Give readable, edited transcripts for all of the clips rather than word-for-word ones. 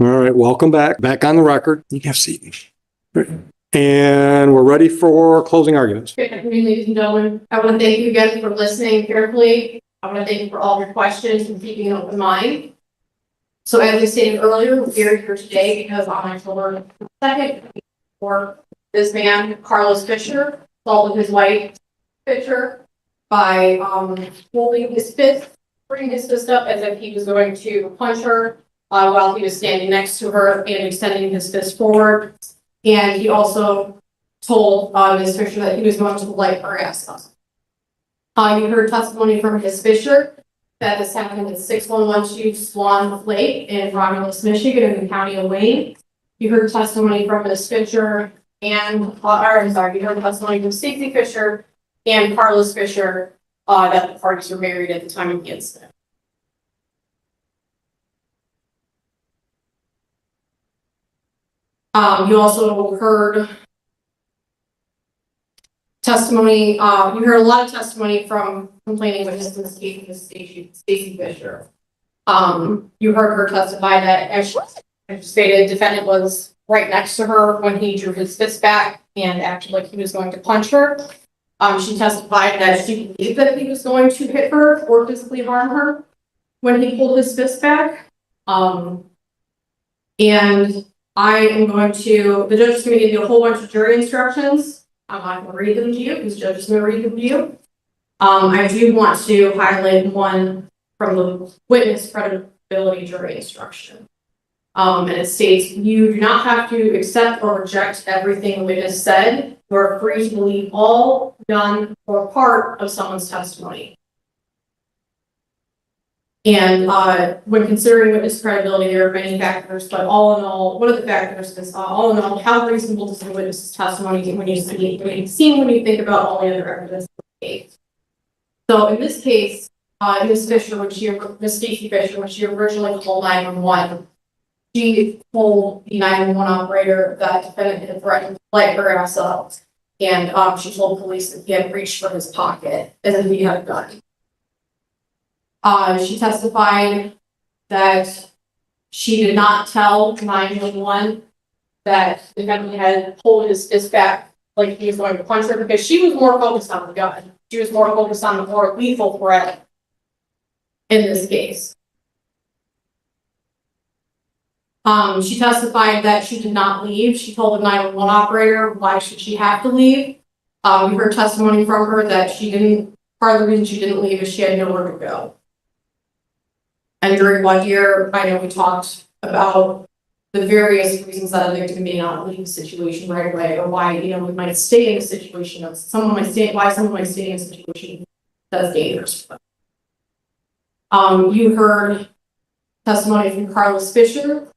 All right, welcome back on the record. You can have a seat. And we're ready for closing arguments. Good afternoon, ladies and gentlemen. I want to thank you again for listening carefully. I want to thank you for all your questions and keeping an open mind. So as I stated earlier, we're here today because on October 2nd, for this man, Carlos Fisher, assaulted his wife, Fisher, by holding his fist, bringing his fist up as if he was going to punch her while he was standing next to her and extending his fist forward. And he also told Ms. Fisher that he was going to light her ass up. You heard testimony from Ms. Fisher that this happened at 6112 Swan Lake in Romulus, Michigan, in the county of Wayne. You heard testimony from Ms. Fisher and, you heard testimony from Stacey Fisher and Carlos Fisher that the parties were married at the time of the incident. You also heard testimony, you heard a lot of testimony from complaining witnesses, Stacey Fisher. You heard her testify that, as she stated, defendant was right next to her when he drew his fist back and acted like he was going to punch her. She testified that she believed that he was going to hit her or physically harm her when he pulled his fist back. And I am going to, the judge is going to give you a whole bunch of jury instructions. I'm not going to read them to you because the judge is going to read them to you. I do want to highlight one from the witness credibility jury instruction. And it states, you do not have to accept or reject everything the witness said. You are free to believe all, none, or part of someone's testimony. And when considering witness credibility, there are many factors, but all in all, one of the factors is all in all, how reasonable is the witness's testimony when you think about all the other evidence in the case. So in this case, Ms. Fisher, Ms. Stacey Fisher, when she originally called 911, she told the 911 operator that defendant had threatened to light her ass up, and she told police that he had reached for his pocket as if he had a gun. She testified that she did not tell 911 that the defendant had pulled his fist back like he was going to punch her because she was more focused on the gun. She was more focused on the more lethal threat in this case. She testified that she did not leave. She told the 911 operator why should she have to leave. We heard testimony from her that part of the reason she didn't leave is she had nowhere to go. And during one year, I know we talked about the various reasons that a victim may not leave a situation right away, or why, we might stay in a situation why someone might stay in a situation that's dangerous. You heard testimony from Carlos Fisher,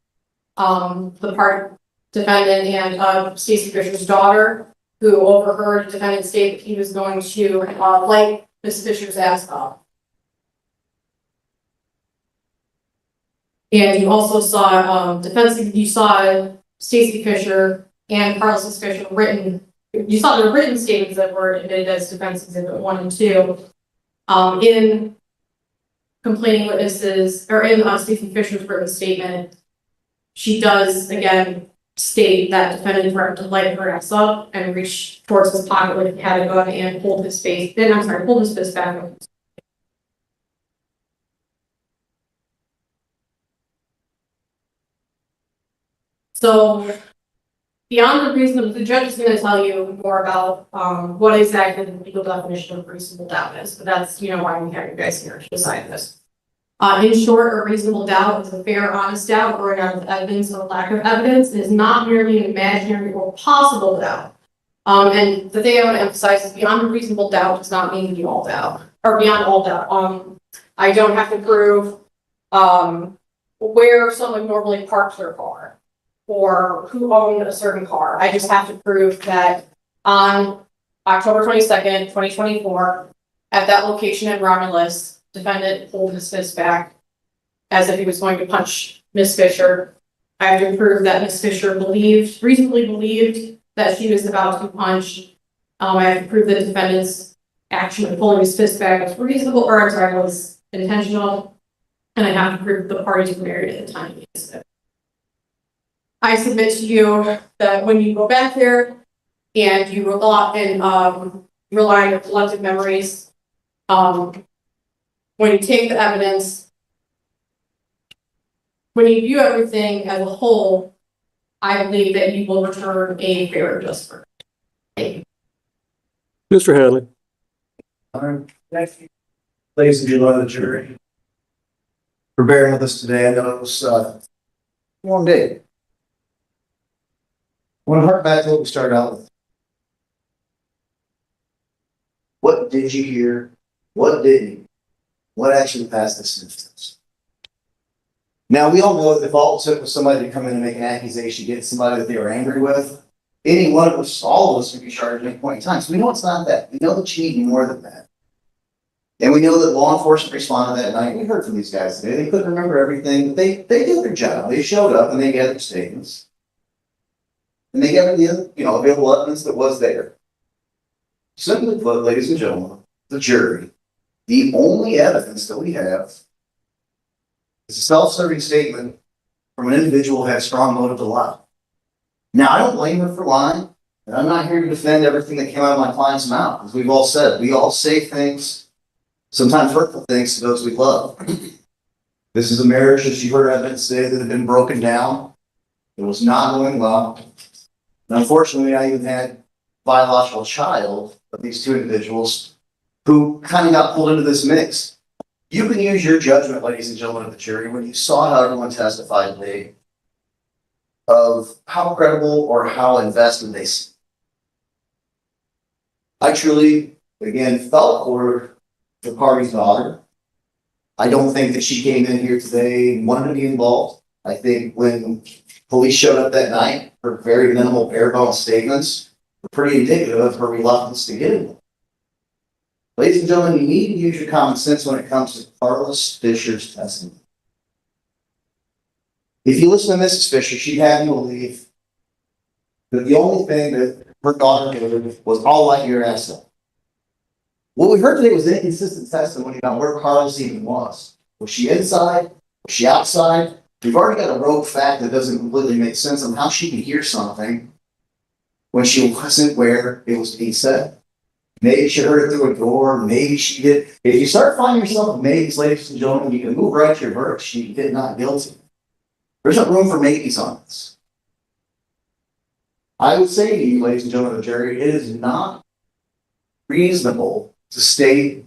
the part defendant and Stacey Fisher's daughter, who overheard the defendant state that he was going to light Ms. Fisher's ass up. And you also saw you saw Stacey Fisher and Carlos Fisher you saw the written statements that were admitted as defense exhibit 1 and 2 in complaining witnesses, or in Stacey Fisher's written statement. She does again state that defendant threatened to light her ass up and reach towards his pocket like he had a gun and pulled his fist back. So beyond the reason, the judge is going to tell you more about what exactly the legal definition of reasonable doubt is, but that's why we have you guys here to decide this. In short, a reasonable doubt is a fair, honest doubt or an evidence or lack of evidence. It is not merely an imaginary or possible doubt. And the thing I want to emphasize is beyond a reasonable doubt does not mean beyond all doubt, or beyond all doubt. I don't have to prove where someone normally parks their car or who owned a certain car. I just have to prove that on October 22nd, 2024, at that location in Romulus, defendant pulled his fist back as if he was going to punch Ms. Fisher. I have to prove that Ms. Fisher reasonably believed that she was about to punch. I have to prove that defendant's action of pulling his fist back was was intentional. And I have to prove the parties were married at the time of the incident. I submit to you that when you go back there and you rely on your collective memories, when you take the evidence, when you view everything as a whole, I believe that you will return a fair and just verdict. Thank you. Mr. Hadley. Thank you, ladies and gentlemen of the jury, for bearing with us today. I know it was a long day. I want to hark back to what we started out with. What did you hear? What didn't you? What actually passed this instance? Now, we all know that if all it took was somebody to come in and make an accusation against somebody that they were angry with, any one of us, all of us, could be charged at any point in time. So we know it's not that. We know that you need more than that. And we know that law enforcement responded that night. We heard from these guys today. They couldn't remember everything, but they did their job. They showed up and they gathered statements. And they gathered the available evidence that was there. Simply put, ladies and gentlemen, the jury, the only evidence that we have is a self-serving statement from an individual who had strong motive to lie. Now, I don't blame her for lying, and I'm not here to defend everything that came out of my client's mouth. As we've all said, we all say things, sometimes hurtful things, to those we love. This is a marriage, as you heard evidence today, that had been broken down. It was not going well. And unfortunately, I even had a biological child of these two individuals who kind of got pulled into this mix. You can use your judgment, ladies and gentlemen of the jury, when you saw how everyone testified today, of how credible or how invested they seem. I truly, again, felt for the party's daughter. I don't think that she came in here today and wanted to be involved. I think when police showed up that night, her very minimal bare-bones statements were pretty indicative of her reluctance to get involved. Ladies and gentlemen, you need to use your common sense when it comes to Carlos Fisher's testimony. If you listen to Mrs. Fisher, she'd have you believe that the only thing that her daughter did was all light your ass up. What we heard today was inconsistent testimony about where Carlos even was. Was she inside? Was she outside? We've already got a rogue fact that doesn't completely make sense on how she could hear something when she wasn't where it was being said. Maybe she heard it through a door. Maybe she did. If you start finding yourself maybes, ladies and gentlemen, you can move right to your verdict sheet. Did not guilty. There's no room for maybes on this. I would say to you, ladies and gentlemen of the jury, it is not reasonable to state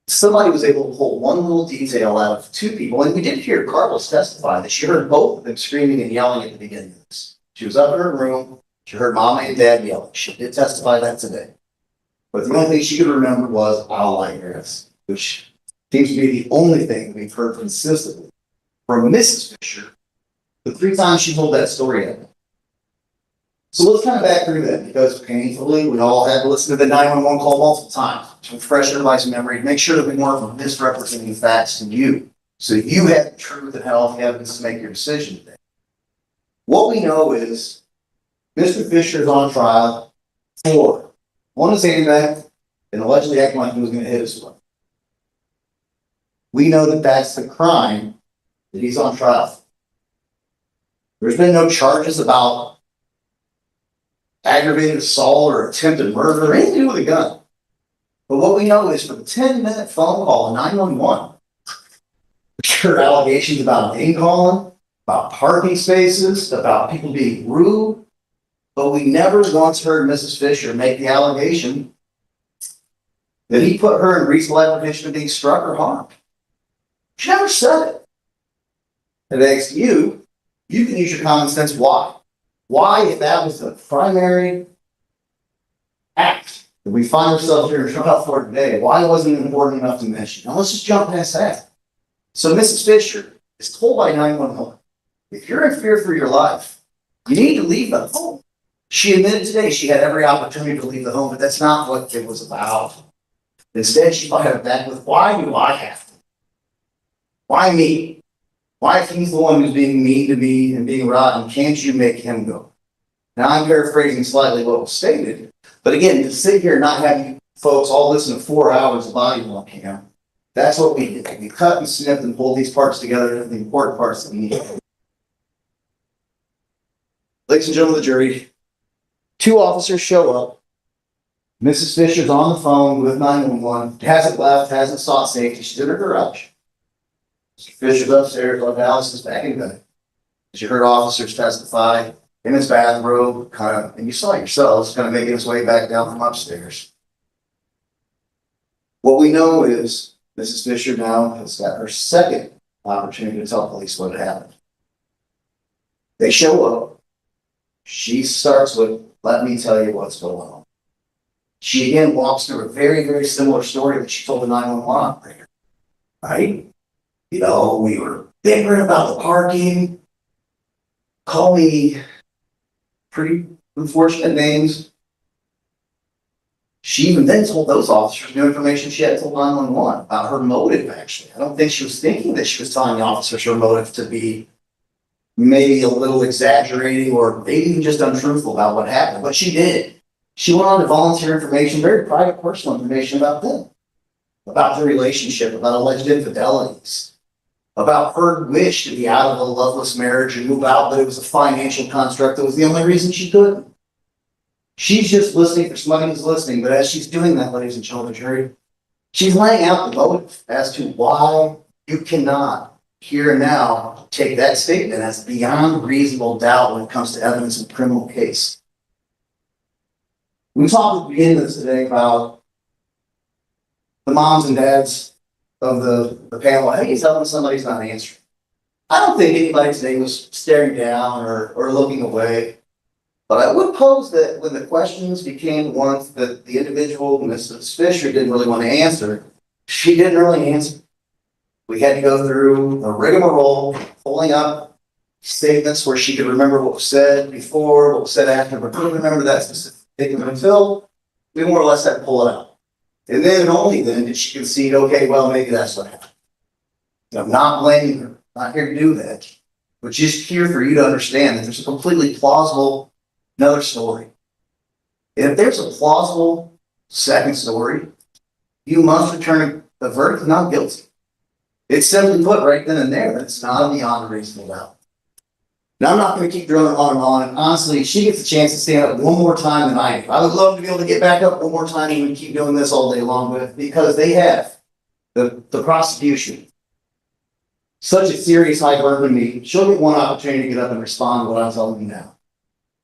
somebody was able to pull one little detail out of two people. And we did hear Carlos testify that she heard both of them screaming and yelling at the beginning of this. She was up in her room. She heard mama and dad yelling. She did testify that today. But the only thing she could remember was, I'll lie your ass, which seems to be the only thing we've heard consistently from Mrs. Fisher the 3 times she told that story at me. So let's kind of back through that, because painfully we all had to listen to the 911 call multiple times to refresh everybody's memory, to make sure that we weren't misrepresenting facts to you. So you had the truth and had all the evidence to make your decision today. What we know is Mr. Fisher is on trial for one is handing back and allegedly acting like he was going to hit his wife. We know that that's the crime that he's on trial for. There's been no charges about aggravated assault or attempted murder or anything to do with a gun. But what we know is for the 10-minute phone call to 911, there are allegations about name calling, about parking spaces, about people being rude, but we never once heard Mrs. Fisher make the allegation that he put her in reasonable apprehension of being struck or harmed. She never said it. And thanks to you, you can use your common sense. Why? Why, if that was the primary act that we find ourselves here in trial for today, why wasn't it important enough to mention? Now let's just jump past that. So Mrs. Fisher is told by 911, if you're in fear for your life, you need to leave the home. She admitted today she had every opportunity to leave the home, but that's not what it was about. Instead, she fired back with, why do I have to? Why me? Why, if he's the one who's being mean to me and being rotten, can't you make him go? Now, I'm paraphrasing slightly what was stated, but again, to sit here and not have you folks all listen to 4 hours of audio on cam, that's what we did. We cut and snipped and pulled these parts together into the important parts that we need. ladies and gentlemen of the jury, 2 officers show up. Mrs. Fisher's on the phone with 911, hasn't left, hasn't sought safety. She's in her garage. Mr. Fisher's upstairs, like Alice is back in bed. As you heard officers testify in his bathrobe, and you saw yourselves kind of making his way back down from upstairs. What we know is Mrs. Fisher now has got her second opportunity to tell police what had happened. They show up. She starts with, "Let me tell you what's going on." She again walks through a very, very similar story that she told the 911 operator. Right? We were bickering about the parking. Call me pretty unfortunate names. She even then told those officers new information she had told 911 about her motive, actually. I don't think she was thinking that she was telling the officers her motive to be maybe a little exaggerating or maybe even just untruthful about what happened, but she did. She went on to volunteer information, very private, personal information about them, about their relationship, about alleged infidelities, about her wish to be out of a loveless marriage and move out, but it was a financial construct that was the only reason she couldn't. She's just listening for somebody who's listening, but as she's doing that, ladies and gentlemen, jury, she's laying out the motive as to why you cannot here and now take that statement as beyond reasonable doubt when it comes to evidence in a criminal case. We talked at the beginning of this today about the moms and dads of the panel. Hey, you telling somebody's not answering. I don't think anybody today was staring down or looking away. But I would pose that when the questions became ones that the individual, Mrs. Fisher, didn't really want to answer, she didn't really answer. We had to go through a rigmarole, pulling up statements where she could remember what was said before, what was said after, but couldn't remember that specific statement until we more or less had to pull it out. And then and only then did she concede, okay, well, maybe that's what happened. And I'm not blaming her, not here to do that, but just here for you to understand that there's a completely plausible another story. And if there's a plausible second story, you must return a verdict of not guilty. It's simply put right then and there. It's not beyond a reasonable doubt. Now, I'm not going to keep drilling on and on. And honestly, she gets a chance to stand up one more time than I do. I would love to be able to get back up one more time and we keep doing this all day long with, because they have the prosecution. Such a serious high burden to me. She'll get one opportunity to get up and respond to what I'm telling you now.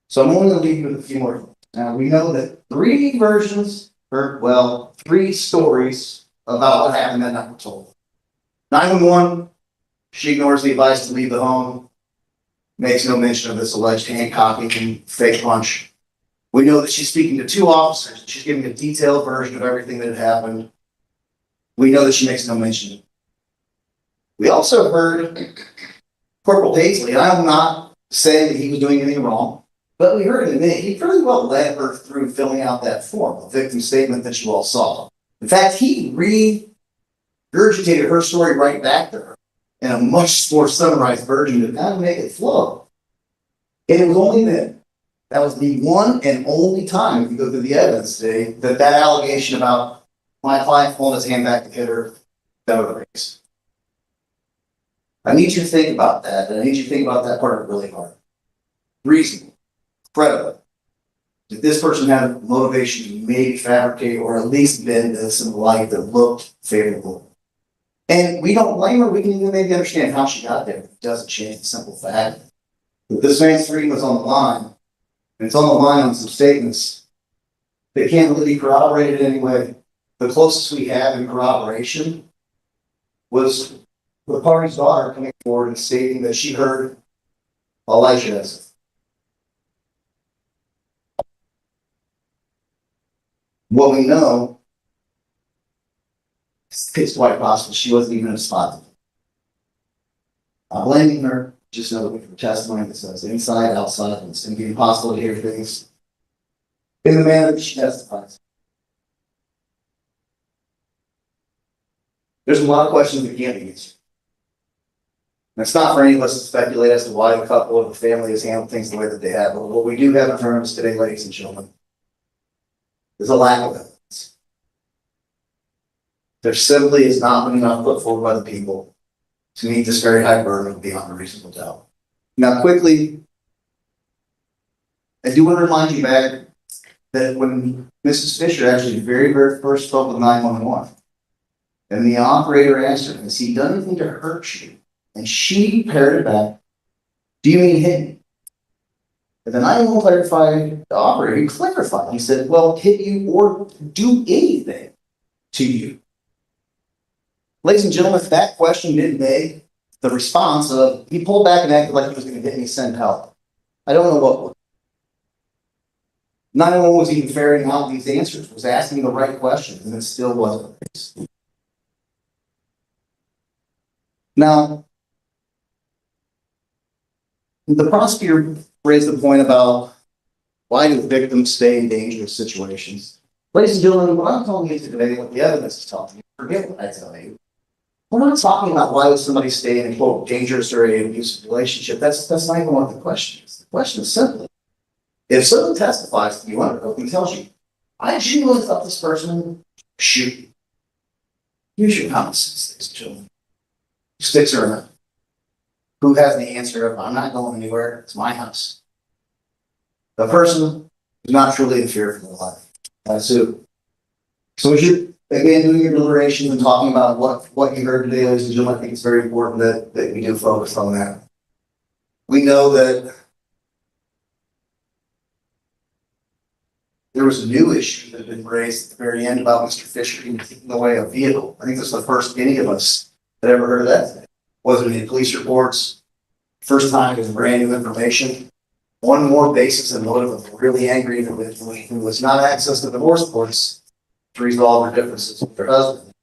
So I'm only going to leave you with a few more things. Now, we know that 3 stories about what happened that night were told. 911, she ignores the advice to leave the home, makes no mention of this alleged handcocking and fake punch. We know that she's speaking to 2 officers. She's giving a detailed version of everything that had happened. We know that she makes no mention. We also heard Corporal Paisley, and I'm not saying that he was doing anything wrong, but we heard in a minute, he pretty well led her through filling out that form, the victim statement that you all saw. In fact, he regurgitated her story right back to her in a much more summarized version to kind of make it flow. And it was only then, that was the one and only time, if you go through the evidence today, that allegation about my client pulling his hand back to hit her, that was raised. I need you to think about that, and I need you to think about that part of it really hard. Reasonable. Credible. Did this person have motivation to maybe fabricate or at least bend this in a light that looked favorable? And we don't blame her. We can even maybe understand how she got there. It doesn't change the simple fact that this man's freedom was on the line, and it's on the line on some statements that can't really be corroborated anyway. The closest we have in corroboration was the party's daughter coming forward and stating that she heard Elijah. What we know, it's quite possible she wasn't even in a spot. I'm blaming her, just know that we have testimony that says inside, outside, and it's going to be impossible to hear things in the manner that she testifies. There's a lot of questions that can't be answered. And it's not for any of us to speculate as to why the couple or the family has handled things the way that they have, but what we do have in front of us today, ladies and gentlemen, is a lack of evidence. There simply has not been enough put forward by the people to meet this very high burden beyond a reasonable doubt. Now, quickly, I do want to remind you back that when Mrs. Fisher actually very, very first spoke with 911, and the operator asked her, has he done anything to hurt you? And she paired it back, do you mean hit me? And then I will clarify, the operator, he clarified, he said, well, hit you or do anything to you. Ladies and gentlemen, if that question didn't make the response of, he pulled back and acted like he was going to hit me, send help. I don't know what would. Not everyone was even ferreting out these answers, was asking the right questions, and it still wasn't the case. Now, the prosecutor raised the point about why do victims stay in dangerous situations? Ladies and gentlemen, what I'm telling you today, what the evidence is telling you, forget what I tell you. We're not talking about why would somebody stay in a quote dangerous or an abusive relationship. That's not even what the question is. The question is simply, if someone testifies to you under oath and tells you, I genuinely thought this person shoot you. Use your common sense, ladies and gentlemen. Sticks around. Who has the answer of, I'm not going anywhere, it's my house. The person is not truly in fear for their life. That's it. So as you're, again, doing your deliberations and talking about what you heard today, ladies and gentlemen, I think it's very important that we do focus on that. We know that there was a new issue that had been raised at the very end about Mr. Fisher being taken away a vehicle. I think this is the first any of us had ever heard of that. Wasn't any police reports. First time it was brand new information. One more basis and motive of a really angry individual who was not access to divorce courts to resolve her differences with her husband,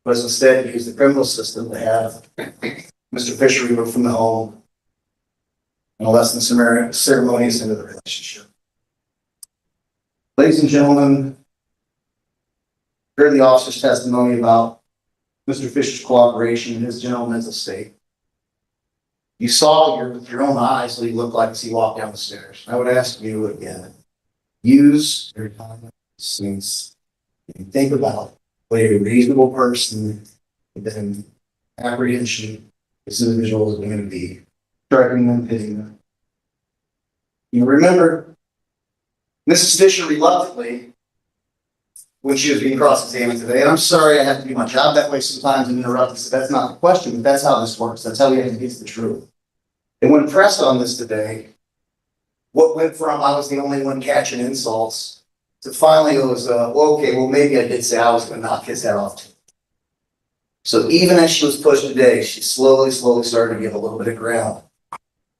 but instead used the criminal system to have Mr. Fisher removed from the home and less than ceremonious into the relationship. Ladies and gentlemen, heard the officer's testimony about Mr. Fisher's cooperation and his general mental state. You saw with your own eyes what he looked like as he walked down the stairs. I would ask you again, use your common sense and think about what a reasonable person then apprehension this individual is going to be, striking them, hitting them. You remember, Mrs. Fisher reluctantly, when she was being cross-examined today, and I'm sorry I have to do my job that way sometimes and interrupt and say that's not the question, but that's how this works. That's how we have to get to the truth. And when pressed on this today, what went from I was the only one catching insults to finally it was, well, okay, well, maybe I did say I was going to knock his head off too. So even as she was pushed today, she slowly started to get a little bit of ground.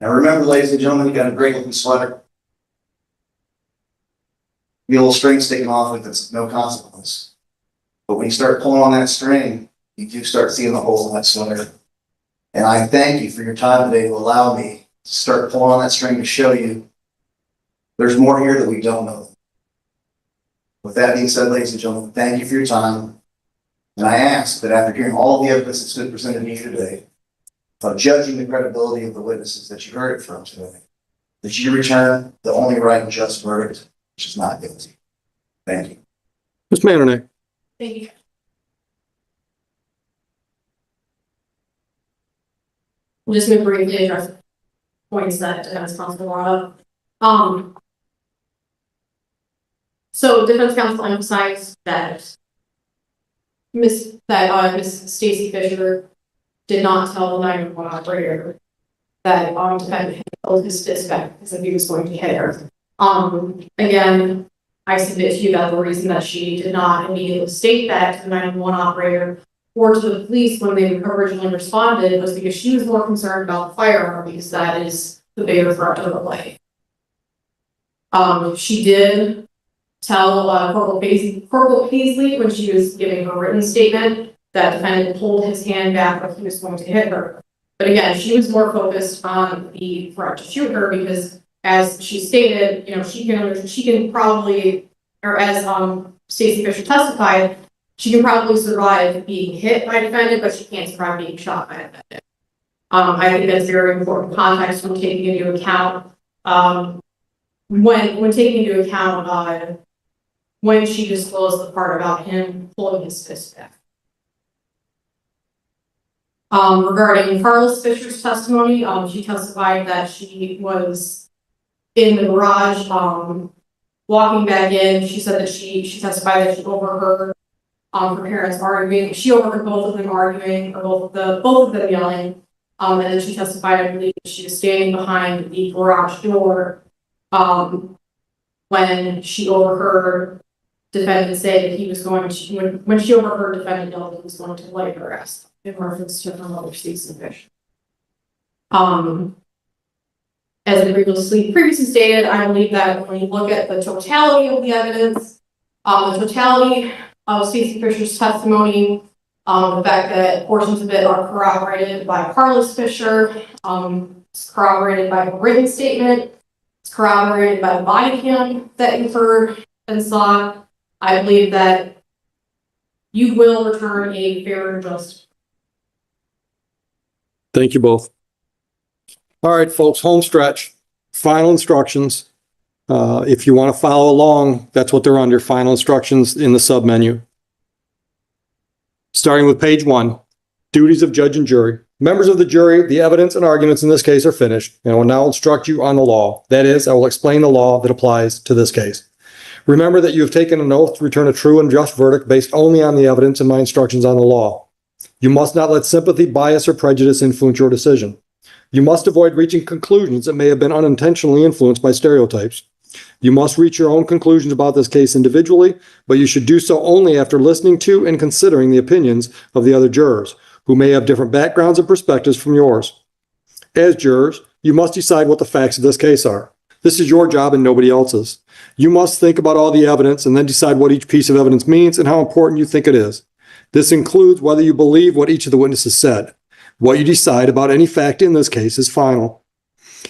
Now remember, ladies and gentlemen, you got a great looking sweater. The old string sticking off with it's no consequence. But when you start pulling on that string, you do start seeing the holes in that sweater. And I thank you for your time today to allow me to start pulling on that string to show you there's more here that we don't know. With that being said, ladies and gentlemen, thank you for your time. And I ask that after hearing all of the evidence that's been presented to you today, of judging the credibility of the witnesses that you heard it from today, that you return the only right and just verdict, which is not guilty. Thank you. Ms. Mandernack. Thank you. I'm just going to briefly address points that defense counsel brought up. So defense counsel emphasized that Miss Stacy Fisher did not tell the 911 operator that defendant had held his fist back because he was going to hit her. Again, I submit to you that the reason that she did not immediately state that to the 911 operator or to the police when they originally responded was because she was more concerned about the firearm because that is the bigger threat to her life. She did tell Corporal Paisley when she was giving her written statement that defendant pulled his hand back like he was going to hit her. But again, she was more focused on the threat to shoot her because, as she stated, you know, she can probably, or as Stacy Fisher testified, she can probably survive being hit by a defendant, but she can't survive being shot by a defendant. I think that's very important context when taking into account when taking into account when she disclosed the part about him pulling his fist back. Regarding Carlos Fisher's testimony, she testified that she was in the garage, walking back in, she said that she testified that she overheard her parents arguing. She overheard both of them arguing, or both of them yelling. And then she testified, I believe, that she was standing behind the garage door when she overheard defendant say that he was going to, when she overheard defendant yell that he was going to lay her arrest in reference to her mother's season fish. As I previously stated, I believe that when you look at the totality of the evidence, the totality of Stacey Fisher's testimony, the fact that portions of it are corroborated by Carlos Fisher, it's corroborated by a written statement, it's corroborated by the body cam that you heard and saw, I believe that you will return a fair and just. Thank you both. All right, folks, home stretch, final instructions. If you want to follow along, that's what they're under, final instructions in the submenu. Starting with page 1, duties of judge and jury. Members of the jury, the evidence and arguments in this case are finished, and I will now instruct you on the law. That is, I will explain the law that applies to this case. Remember that you have taken an oath to return a true and just verdict based only on the evidence and my instructions on the law. You must not let sympathy, bias, or prejudice influence your decision. You must avoid reaching conclusions that may have been unintentionally influenced by stereotypes. You must reach your own conclusions about this case individually, but you should do so only after listening to and considering the opinions of the other jurors, who may have different backgrounds and perspectives from yours. As jurors, you must decide what the facts of this case are. This is your job and nobody else's. You must think about all the evidence and then decide what each piece of evidence means and how important you think it is. This includes whether you believe what each of the witnesses said. What you decide about any fact in this case is final.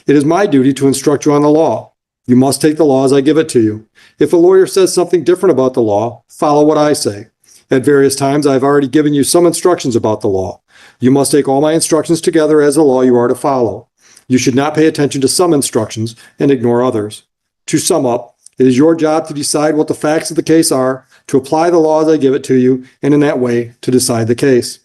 It is my duty to instruct you on the law. You must take the law as I give it to you. If a lawyer says something different about the law, follow what I say. At various times, I've already given you some instructions about the law. You must take all my instructions together as the law you are to follow. You should not pay attention to some instructions and ignore others. To sum up, it is your job to decide what the facts of the case are, to apply the law as I give it to you, and in that way, to decide the case.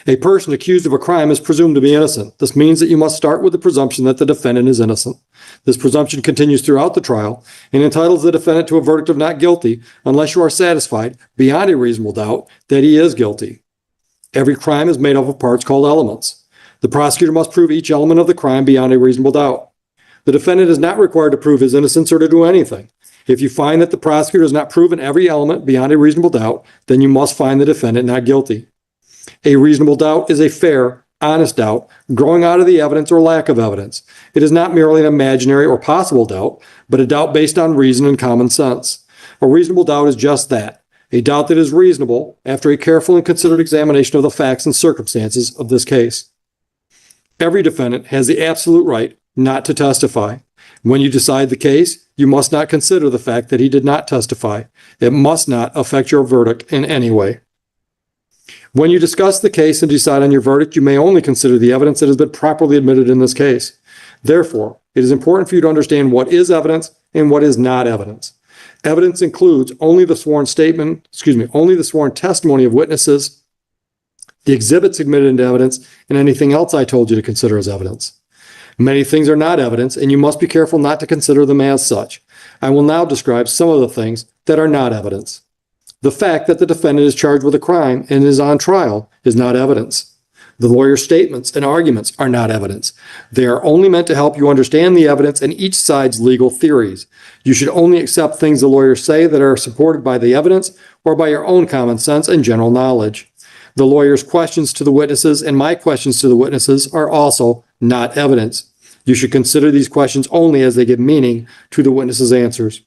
A person accused of a crime is presumed to be innocent. This means that you must start with the presumption that the defendant is innocent. This presumption continues throughout the trial and entitles the defendant to a verdict of not guilty unless you are satisfied, beyond a reasonable doubt, that he is guilty. Every crime is made up of parts called elements. The prosecutor must prove each element of the crime beyond a reasonable doubt. The defendant is not required to prove his innocence or to do anything. If you find that the prosecutor has not proven every element beyond a reasonable doubt, then you must find the defendant not guilty. A reasonable doubt is a fair, honest doubt growing out of the evidence or lack of evidence. It is not merely an imaginary or possible doubt, but a doubt based on reason and common sense. A reasonable doubt is just that, a doubt that is reasonable after a careful and considered examination of the facts and circumstances of this case. Every defendant has the absolute right not to testify. When you decide the case, you must not consider the fact that he did not testify. It must not affect your verdict in any way. When you discuss the case and decide on your verdict, you may only consider the evidence that has been properly admitted in this case. Therefore, it is important for you to understand what is evidence and what is not evidence. Evidence includes only the sworn testimony of witnesses, the exhibits admitted into evidence, and anything else I told you to consider as evidence. Many things are not evidence, and you must be careful not to consider them as such. I will now describe some of the things that are not evidence. The fact that the defendant is charged with a crime and is on trial is not evidence. The lawyer's statements and arguments are not evidence. They are only meant to help you understand the evidence and each side's legal theories. You should only accept things the lawyers say that are supported by the evidence or by your own common sense and general knowledge. The lawyer's questions to the witnesses and my questions to the witnesses are also not evidence. You should consider these questions only as they give meaning to the witnesses' answers.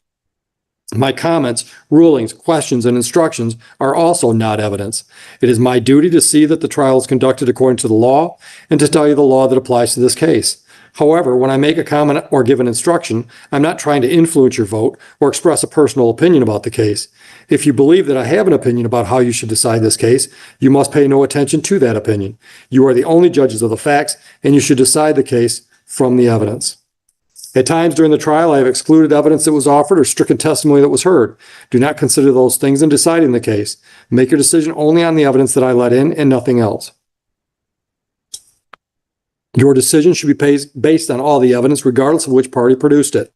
My comments, rulings, questions, and instructions are also not evidence. It is my duty to see that the trial is conducted according to the law and to tell you the law that applies to this case. However, when I make a comment or give an instruction, I'm not trying to influence your vote or express a personal opinion about the case. If you believe that I have an opinion about how you should decide this case, you must pay no attention to that opinion. You are the only judges of the facts, and you should decide the case from the evidence. At times during the trial, I have excluded evidence that was offered or stricken testimony that was heard. Do not consider those things in deciding the case. Make your decision only on the evidence that I let in and nothing else. Your decision should be based on all the evidence, regardless of which party produced it.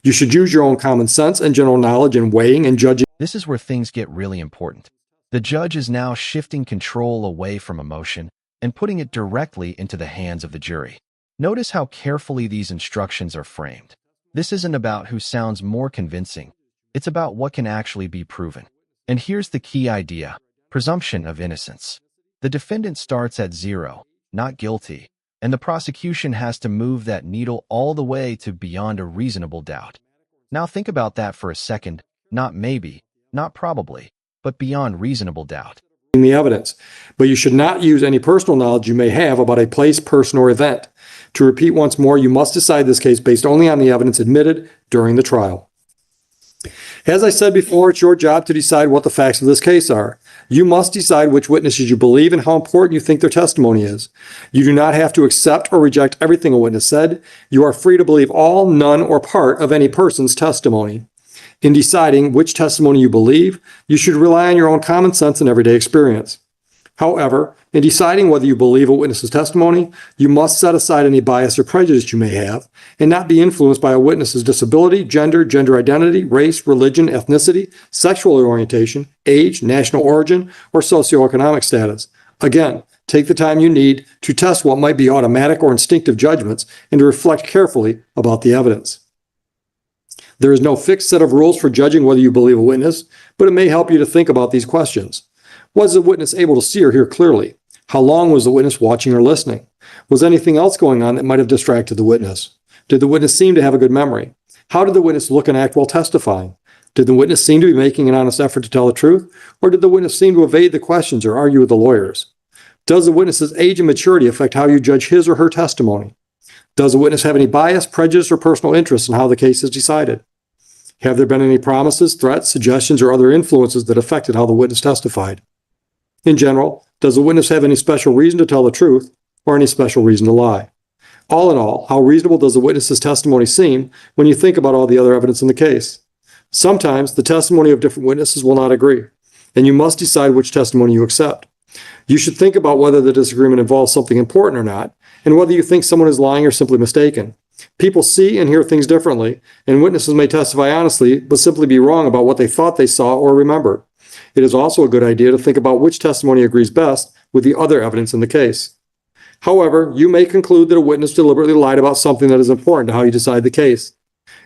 You should use your own common sense and general knowledge in weighing and judging. This is where things get really important. The judge is now shifting control away from emotion and putting it directly into the hands of the jury. Notice how carefully these instructions are framed. This isn't about who sounds more convincing. It's about what can actually be proven. And here's the key idea: presumption of innocence. The defendant starts at 0, not guilty, and the prosecution has to move that needle all the way to beyond a reasonable doubt. Now think about that for a second. Not maybe, not probably, but beyond reasonable doubt. The evidence, but you should not use any personal knowledge you may have about a place, person, or event. To repeat once more, you must decide this case based only on the evidence admitted during the trial. As I said before, it's your job to decide what the facts of this case are. You must decide which witnesses you believe and how important you think their testimony is. You do not have to accept or reject everything a witness said. You are free to believe all, none, or part of any person's testimony. In deciding which testimony you believe, you should rely on your own common sense and everyday experience. However, in deciding whether you believe a witness's testimony, you must set aside any bias or prejudice you may have and not be influenced by a witness's disability, gender, gender identity, race, religion, ethnicity, sexual orientation, age, national origin, or socioeconomic status. Again, take the time you need to test what might be automatic or instinctive judgments and to reflect carefully about the evidence. There is no fixed set of rules for judging whether you believe a witness, but it may help you to think about these questions. Was the witness able to see or hear clearly? How long was the witness watching or listening? Was anything else going on that might have distracted the witness? Did the witness seem to have a good memory? How did the witness look and act while testifying? Did the witness seem to be making an honest effort to tell the truth? Or did the witness seem to evade the questions or argue with the lawyers? Does the witness's age and maturity affect how you judge his or her testimony? Does the witness have any bias, prejudice, or personal interest in how the case is decided? Have there been any promises, threats, suggestions, or other influences that affected how the witness testified? In general, does the witness have any special reason to tell the truth or any special reason to lie? All in all, how reasonable does the witness's testimony seem when you think about all the other evidence in the case? Sometimes the testimony of different witnesses will not agree, and you must decide which testimony you accept. You should think about whether the disagreement involves something important or not, and whether you think someone is lying or simply mistaken. People see and hear things differently, and witnesses may testify honestly, but simply be wrong about what they thought they saw or remembered. It is also a good idea to think about which testimony agrees best with the other evidence in the case. However, you may conclude that a witness deliberately lied about something that is important to how you decide the case.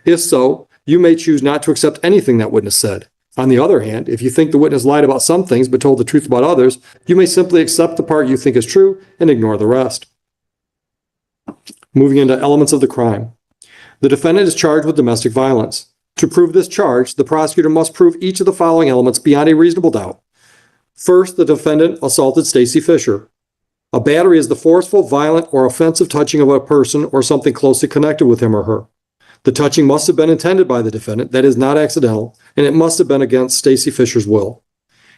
If so, you may choose not to accept anything that witness said. On the other hand, if you think the witness lied about some things but told the truth about others, you may simply accept the part you think is true and ignore the rest. Moving into elements of the crime. The defendant is charged with domestic violence. To prove this charge, the prosecutor must prove each of the following elements beyond a reasonable doubt. First, the defendant assaulted Stacy Fisher. A battery is the forceful, violent, or offensive touching of a person or something closely connected with him or her. The touching must have been intended by the defendant, that is not accidental, and it must have been against Stacy Fisher's will.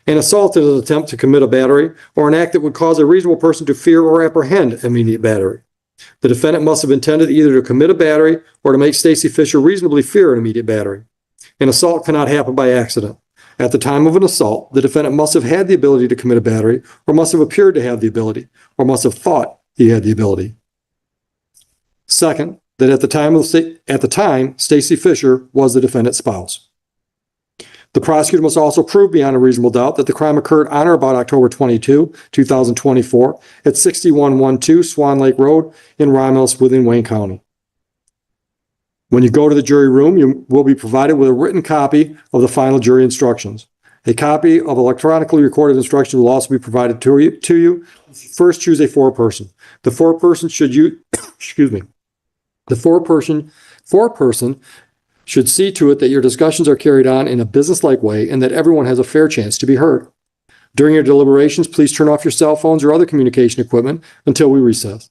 An assault is an attempt to commit a battery or an act that would cause a reasonable person to fear or apprehend immediate battery. The defendant must have intended either to commit a battery or to make Stacy Fisher reasonably fear an immediate battery. An assault cannot happen by accident. At the time of an assault, the defendant must have had the ability to commit a battery, or must have appeared to have the ability, or must have thought he had the ability. Second, that at the time, Stacy Fisher was the defendant's spouse. The prosecutor must also prove beyond a reasonable doubt that the crime occurred on or about October 22, 2024 at 6112 Swan Lake Road in Romulus within Wayne County. When you go to the jury room, you will be provided with a written copy of the final jury instructions. A copy of electronically recorded instructions will also be provided to you. First, choose a foreperson. The foreperson should see to it that your discussions are carried on in a businesslike way and that everyone has a fair chance to be heard. During your deliberations, please turn off your cell phones or other communication equipment until we recess.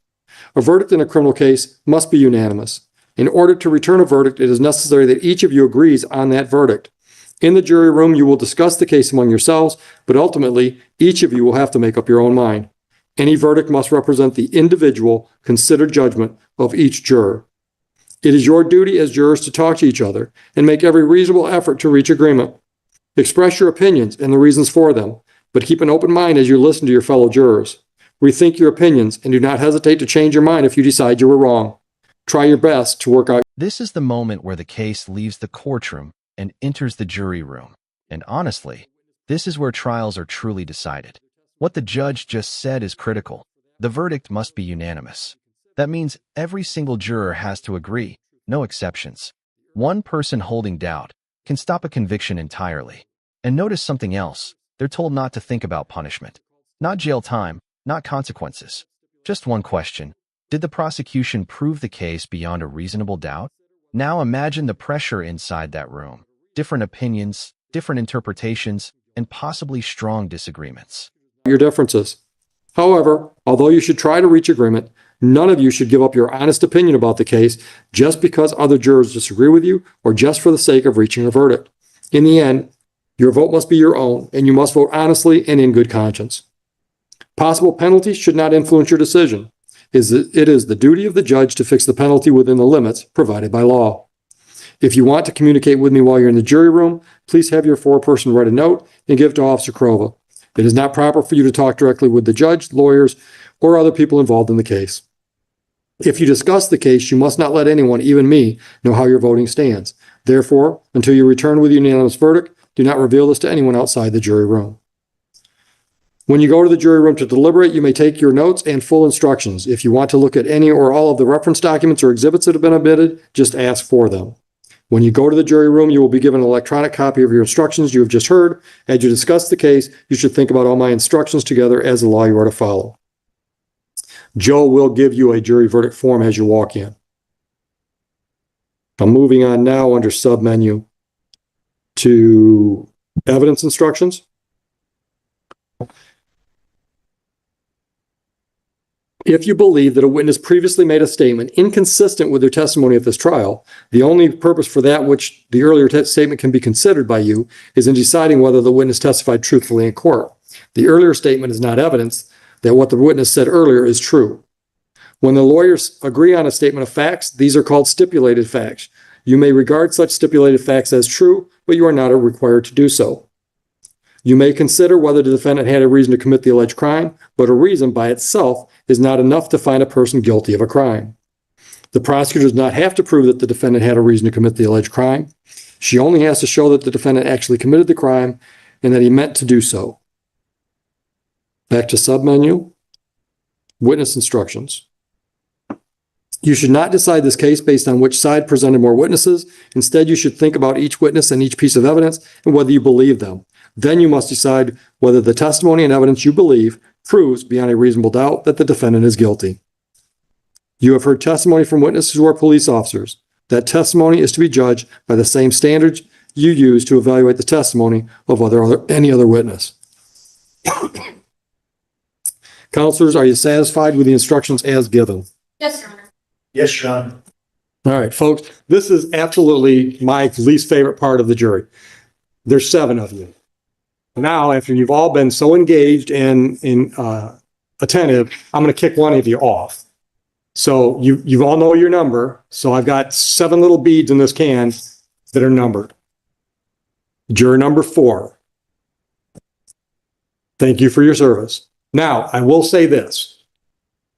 A verdict in a criminal case must be unanimous. In order to return a verdict, it is necessary that each of you agrees on that verdict. In the jury room, you will discuss the case among yourselves, but ultimately, each of you will have to make up your own mind. Any verdict must represent the individual, considered judgment of each juror. It is your duty as jurors to talk to each other and make every reasonable effort to reach agreement. Express your opinions and the reasons for them, but keep an open mind as you listen to your fellow jurors. Rethink your opinions and do not hesitate to change your mind if you decide you were wrong. Try your best to work out. This is the moment where the case leaves the courtroom and enters the jury room. And honestly, this is where trials are truly decided. What the judge just said is critical. The verdict must be unanimous. That means every single juror has to agree, no exceptions. One person holding doubt can stop a conviction entirely. And notice something else. They're told not to think about punishment. Not jail time, not consequences. Just one question. Did the prosecution prove the case beyond a reasonable doubt? Now imagine the pressure inside that room. Different opinions, different interpretations, and possibly strong disagreements. Your differences. However, although you should try to reach agreement, none of you should give up your honest opinion about the case just because other jurors disagree with you or just for the sake of reaching a verdict. In the end, your vote must be your own, and you must vote honestly and in good conscience. Possible penalties should not influence your decision. It is the duty of the judge to fix the penalty within the limits provided by law. If you want to communicate with me while you're in the jury room, please have your foreperson write a note and give it to Officer Krova. It is not proper for you to talk directly with the judge, lawyers, or other people involved in the case. If you discuss the case, you must not let anyone, even me, know how your voting stands. Therefore, until you return with a unanimous verdict, do not reveal this to anyone outside the jury room. When you go to the jury room to deliberate, you may take your notes and full instructions. If you want to look at any or all of the reference documents or exhibits that have been omitted, just ask for them. When you go to the jury room, you will be given an electronic copy of your instructions you have just heard. As you discuss the case, you should think about all my instructions together as the law you are to follow. Joe will give you a jury verdict form as you walk in. I'm moving on now under submenu to evidence instructions. If you believe that a witness previously made a statement inconsistent with their testimony at this trial, the only purpose for that which the earlier statement can be considered by you is in deciding whether the witness testified truthfully in court. The earlier statement is not evidence that what the witness said earlier is true. When the lawyers agree on a statement of facts, these are called stipulated facts. You may regard such stipulated facts as true, but you are not required to do so. You may consider whether the defendant had a reason to commit the alleged crime, but a reason by itself is not enough to find a person guilty of a crime. The prosecutor does not have to prove that the defendant had a reason to commit the alleged crime. She only has to show that the defendant actually committed the crime and that he meant to do so. Back to submenu, witness instructions. You should not decide this case based on which side presented more witnesses. Instead, you should think about each witness and each piece of evidence and whether you believe them. Then you must decide whether the testimony and evidence you believe proves beyond a reasonable doubt that the defendant is guilty. You have heard testimony from witnesses who are police officers. That testimony is to be judged by the same standards you use to evaluate the testimony of any other witness. Counselors, are you satisfied with the instructions as given? Yes, Your Honor. Yes, Your Honor. All right, folks, this is absolutely my least favorite part of the jury. There's 7 of you. Now, after you've all been so engaged and attentive, I'm going to kick one of you off. So you all know your number. So I've got 7 little beads in this can that are numbered. Juror number 4. Thank you for your service. Now, I will say this.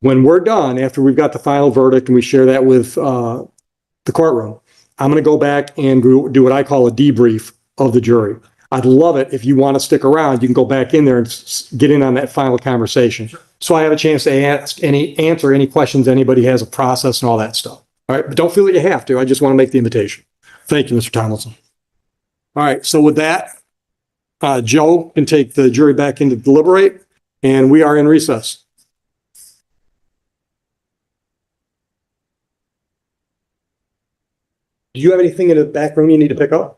When we're done, after we've got the final verdict and we share that with the courtroom, I'm going to go back and do what I call a debrief of the jury. I'd love it if you want to stick around, you can go back in there and get in on that final conversation. So I have a chance to answer any questions anybody has, a process and all that stuff. All right, but don't feel that you have to. I just want to make the invitation. Thank you, Mr. Tomlinson. All right, so with that, Joe can take the jury back in to deliberate, and we are in recess. Do you have anything in the back room you need to pick up?